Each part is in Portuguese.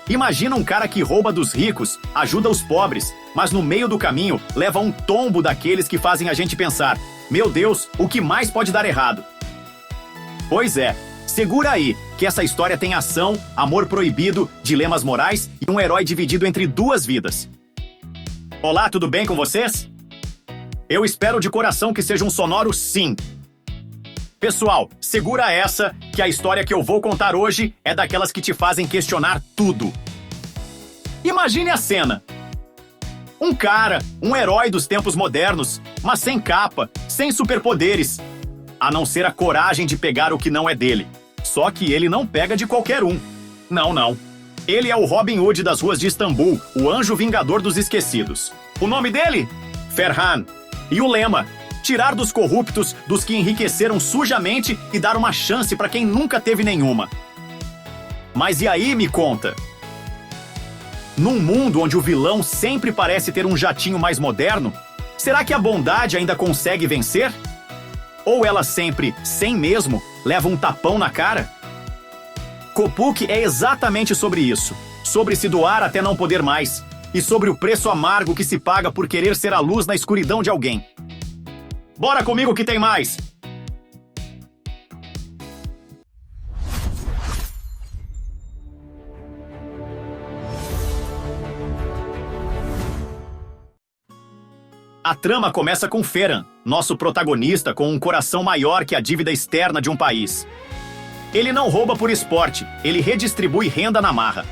Imagina um cara que rouba dos ricos, ajuda os pobres, mas no meio do caminho leva um tombo daqueles que fazem a gente pensar: meu Deus, o que mais pode dar errado? Pois é, segura aí, que essa história tem ação, amor proibido, dilemas morais e um herói dividido entre duas vidas. Olá, tudo bem com vocês? Eu espero de coração que seja um sonoro sim. Pessoal, segura essa, que a história que eu vou contar hoje é daquelas que te fazem questionar tudo. Imagine a cena. Um cara, um herói dos tempos modernos, mas sem capa, sem superpoderes. A não ser a coragem de pegar o que não é dele. Só que ele não pega de qualquer um. Não. Ele é o Robin Hood das ruas de Istambul, o anjo vingador dos esquecidos. O nome dele? Ferhan. E o lema? Tirar dos corruptos, dos que enriqueceram sujamente e dar uma chance para quem nunca teve nenhuma. Mas e aí, me conta? Num mundo onde o vilão sempre parece ter um jatinho mais moderno, será que a bondade ainda consegue vencer? Ou ela sempre, sem mesmo, leva um tapão na cara? Kopuk é exatamente sobre isso. Sobre se doar até não poder mais. E sobre o preço amargo que se paga por querer ser a luz na escuridão de alguém. Bora comigo que tem mais! A trama começa com Ferhan, nosso protagonista com um coração maior que a dívida externa de um país. Ele não rouba por esporte, ele redistribui renda na marra.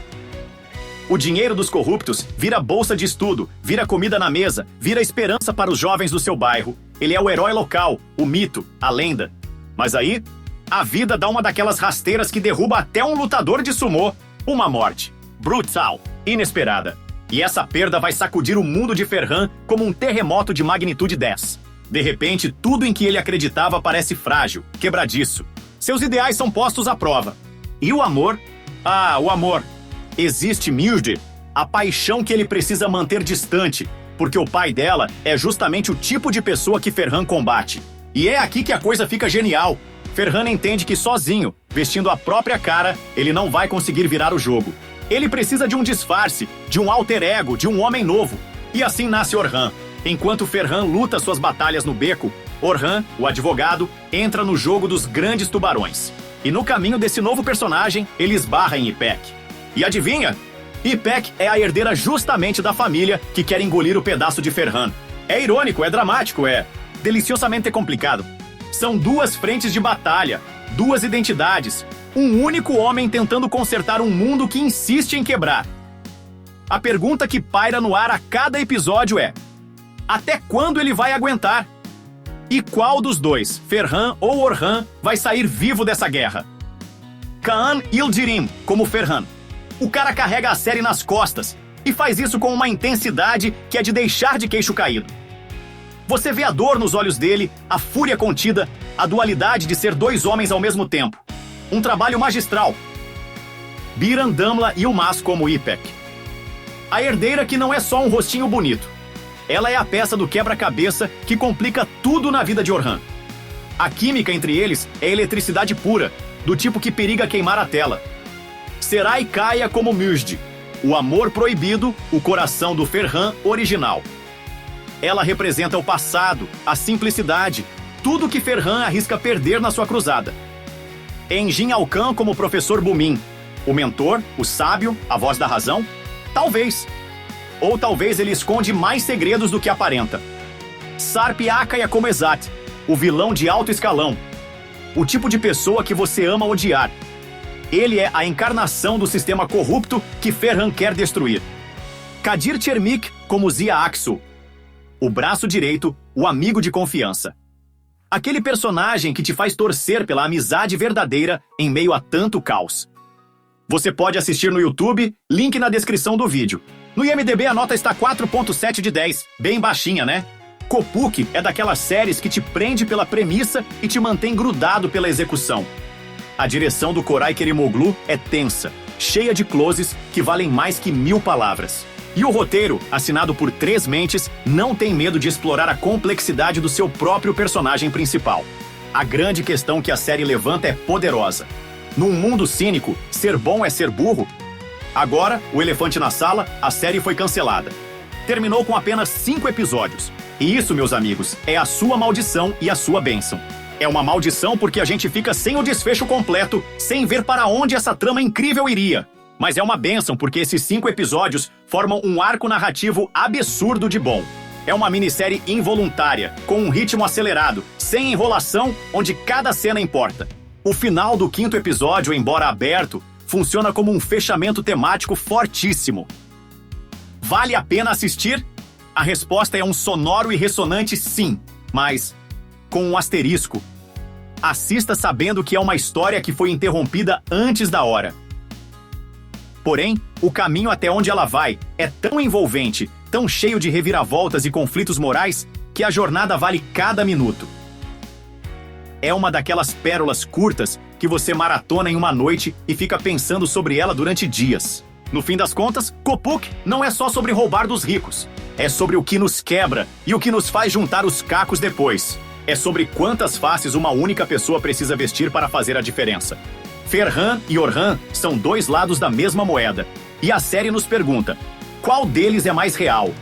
O dinheiro dos corruptos vira bolsa de estudo, vira comida na mesa, vira esperança para os jovens do seu bairro. Ele é o herói local, o mito, a lenda. Mas aí, a vida dá uma daquelas rasteiras que derruba até um lutador de sumô. Uma morte. Brutal. Inesperada. E essa perda vai sacudir o mundo de Ferhan como um terremoto de magnitude 10. De repente, tudo em que ele acreditava parece frágil, quebradiço. Seus ideais são postos à prova. E o amor? Ah, o amor. Existe Mildred, a paixão que ele precisa manter distante, porque o pai dela é justamente o tipo de pessoa que Ferhan combate. E é aqui que a coisa fica genial. Ferhan entende que sozinho, vestindo a própria cara, ele não vai conseguir virar o jogo. Ele precisa de um disfarce, de um alter ego, de um homem novo. E assim nasce Orhan. Enquanto Ferhan luta suas batalhas no beco, Orhan, o advogado, entra no jogo dos grandes tubarões. E no caminho desse novo personagem, ele esbarra em Ipek. E adivinha? Ipek é a herdeira justamente da família que quer engolir o pedaço de Ferhan. É irônico, é dramático, é deliciosamente complicado. São duas frentes de batalha, duas identidades, um único homem tentando consertar um mundo que insiste em quebrar. A pergunta que paira no ar a cada episódio é: até quando ele vai aguentar? E qual dos dois, Ferhan ou Orhan, vai sair vivo dessa guerra? Kaan Yildirim, como Ferhan. O cara carrega a série nas costas e faz isso com uma intensidade que é de deixar de queixo caído. Você vê a dor nos olhos dele, a fúria contida, a dualidade de ser dois homens ao mesmo tempo. Um trabalho magistral. Biran Damla Yilmaz como Ipek. A herdeira que não é só um rostinho bonito. Ela é a peça do quebra-cabeça que complica tudo na vida de Orhan. A química entre eles é eletricidade pura, do tipo que periga queimar a tela. Serai Kaya como Mujde, o amor proibido, o coração do Ferhan original. Ela representa o passado, a simplicidade, tudo que Ferhan arrisca perder na sua cruzada. Engin Alkan como professor Bumin, o mentor, o sábio, a voz da razão? Talvez. Ou talvez ele esconde mais segredos do que aparenta. Sarp Akaya como Exat, o vilão de alto escalão. O tipo de pessoa que você ama odiar. Ele é a encarnação do sistema corrupto que Ferhan quer destruir. Kadir Chermik como Zia Aksu, o braço direito, o amigo de confiança. Aquele personagem que te faz torcer pela amizade verdadeira em meio a tanto caos. Você pode assistir no YouTube, link na descrição do vídeo. No IMDb a nota está 4.7 de 10, bem baixinha, né? Kopuk é daquelas séries que te prende pela premissa e te mantém grudado pela execução. A direção do Koray Kerimoglu é tensa, cheia de closes que valem mais que 1000 palavras. E o roteiro, assinado por 3 mentes, não tem medo de explorar a complexidade do seu próprio personagem principal. A grande questão que a série levanta é poderosa. Num mundo cínico, ser bom é ser burro? Agora, o elefante na sala, a série foi cancelada. Terminou com apenas 5 episódios. E isso, meus amigos, é a sua maldição e a sua bênção. É uma maldição porque a gente fica sem o desfecho completo, sem ver para onde essa trama incrível iria. Mas é uma bênção porque esses 5 episódios formam um arco narrativo absurdo de bom. É uma minissérie involuntária, com um ritmo acelerado, sem enrolação, onde cada cena importa. O final do 5º episódio, embora aberto, funciona como um fechamento temático fortíssimo. Vale a pena assistir? A resposta é um sonoro e ressonante sim, mas com um asterisco. Assista sabendo que é uma história que foi interrompida antes da hora. Porém, o caminho até onde ela vai é tão envolvente, tão cheio de reviravoltas e conflitos morais, que a jornada vale cada minuto. É uma daquelas pérolas curtas que você maratona em uma noite e fica pensando sobre ela durante dias. No fim das contas, Kopuk não é só sobre roubar dos ricos. É sobre o que nos quebra e o que nos faz juntar os cacos depois. É sobre quantas faces uma única pessoa precisa vestir para fazer a diferença. Ferhan e Orhan são 2 lados da mesma moeda. E a série nos pergunta, qual deles é mais real?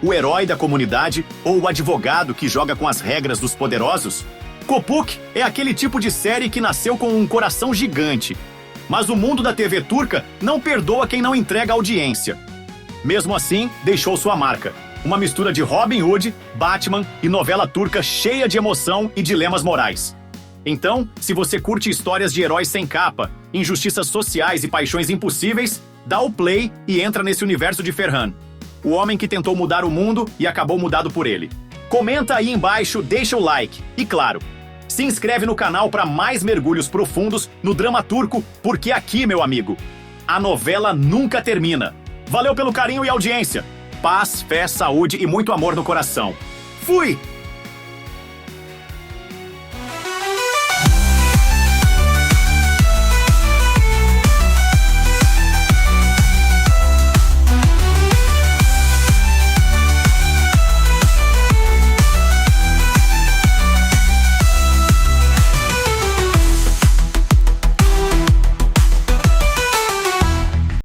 O herói da comunidade ou o advogado que joga com as regras dos poderosos? Kopuk é aquele tipo de série que nasceu com um coração gigante. Mas o mundo da TV turca não perdoa quem não entrega audiência. Mesmo assim, deixou sua marca. Uma mistura de Robin Hood, Batman e novela turca cheia de emoção e dilemas morais. Então, se você curte histórias de heróis sem capa, injustiças sociais e paixões impossíveis, dá o play e entra nesse universo de Ferhan. O homem que tentou mudar o mundo e acabou mudado por ele. Comenta aí embaixo, deixa o like. E claro, se inscreve no canal para mais mergulhos profundos no drama turco, porque aqui, meu amigo, a novela nunca termina. Valeu pelo carinho e audiência. Paz, fé, saúde e muito amor no coração. Fui!